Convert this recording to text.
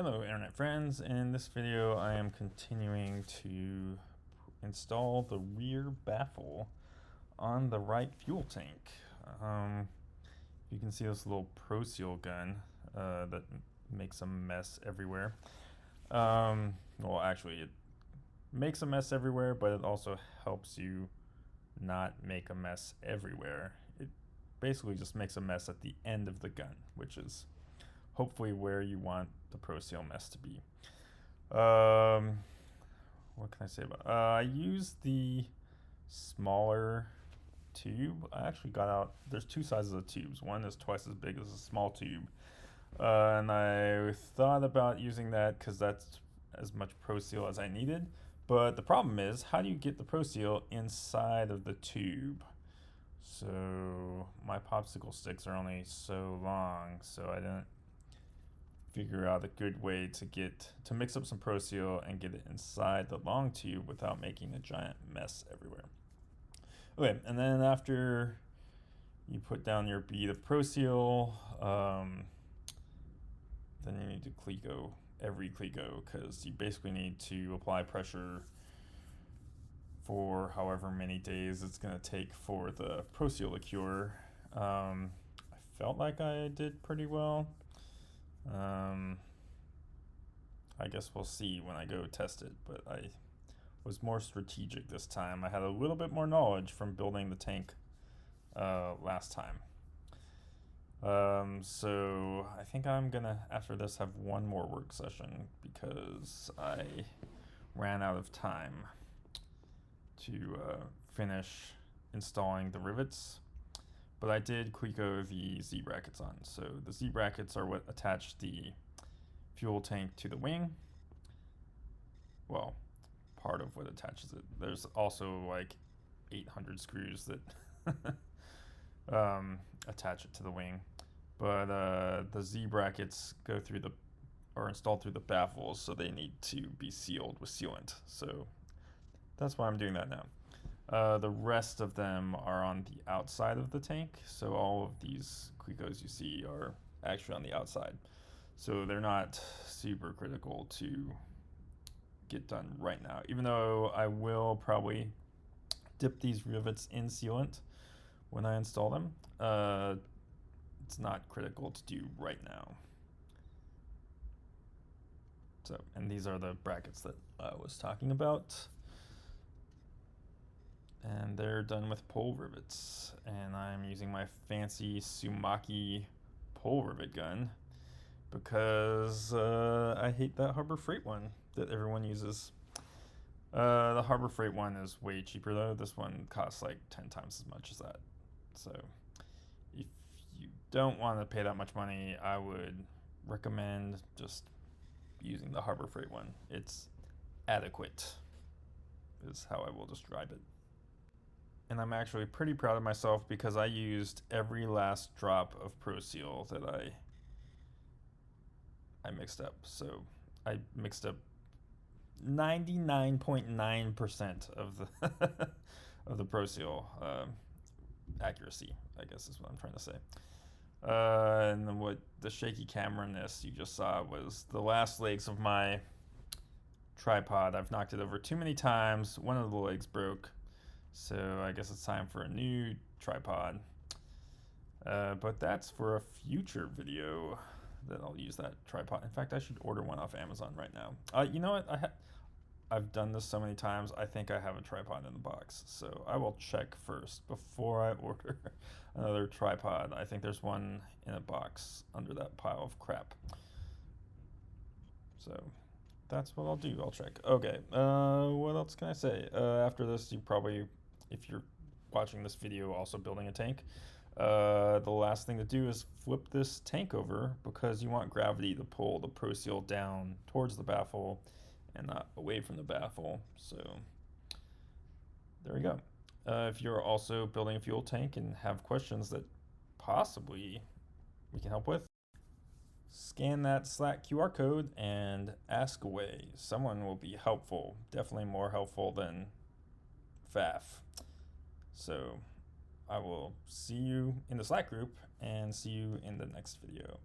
Hello internet friends, in this video I am continuing to install the rear baffle on the right fuel tank. You can see this little Pro Seal gun that makes a mess everywhere. Well, actually it makes a mess everywhere, but it also helps you not make a mess everywhere. It basically just makes a mess at the end of the gun, which is hopefully where you want the Pro Seal mess to be. What can I say about I used the smaller tube. I actually got out, there's two sizes of tubes. One is twice as big as a small tube. And I thought about using that because that's as much Pro Seal as I needed. But the problem is, how do you get the Pro Seal inside of the tube? So my popsicle sticks are only so long, so I didn't figure out a good way to mix up some Pro Seal and get it inside the long tube without making a giant mess everywhere. Okay, and then after you put down your bead of Pro Seal, then you need to Cleco every Cleco, because you basically need to apply pressure for however many days it's going to take for the Pro Seal to cure. I felt like I did pretty well. I guess we'll see when I go test it, but I was more strategic this time. I had a little bit more knowledge from building the tank last time. So I think I'm gonna, after this, have one more work session because I ran out of time to finish installing the rivets. But I did Cleco the Z-brackets on. So the Z-brackets are what attach the fuel tank to the wing. Well, part of what attaches it. There's also like 800 screws that attach it to the wing. But the Z-brackets are installed through the baffles, so they need to be sealed with sealant. So that's why I'm doing that now. The rest of them are on the outside of the tank, so all of these Clecos you see are actually on the outside. So they're not super critical to get done right now, even though I will probably dip these rivets in sealant when I install them. It's not critical to do right now. So, and these are the brackets that I was talking about. And they're done with pole rivets, and I'm using my fancy Sumaki pole rivet gun because I hate that Harbor Freight one that everyone uses. The Harbor Freight one is way cheaper though. This one costs like 10 times as much as that. So if you don't want to pay that much money, I would recommend just using the Harbor Freight one. It's adequate, is how I will describe it. And I'm actually pretty proud of myself because I used every last drop of Pro Seal that I mixed up. So I mixed up 99.9% of the of the Pro Seal accuracy, I guess is what I'm trying to say. And then what the shaky camera-ness you just saw was the last legs of my tripod. I've knocked it over too many times. One of the legs broke. So I guess it's time for a new tripod. But that's for a future video that I'll use that tripod. In fact, I should order one off Amazon right now. You know what? I've done this so many times. I think I have a tripod in the box. So I will check first before I order another tripod. I think there's one in a box under that pile of crap. So that's what I'll do. I'll check. Okay. What else can I say? After this, you probably, if you're watching this video also building a tank, the last thing to do is flip this tank over because you want gravity to pull the Pro Seal down towards the baffle and not away from the baffle. So there we go. If you're also building a fuel tank and have questions that possibly we can help with, scan that Slack QR code and ask away. Someone will be helpful, definitely more helpful than Faf. So I will see you in the Slack group and see you in the next video.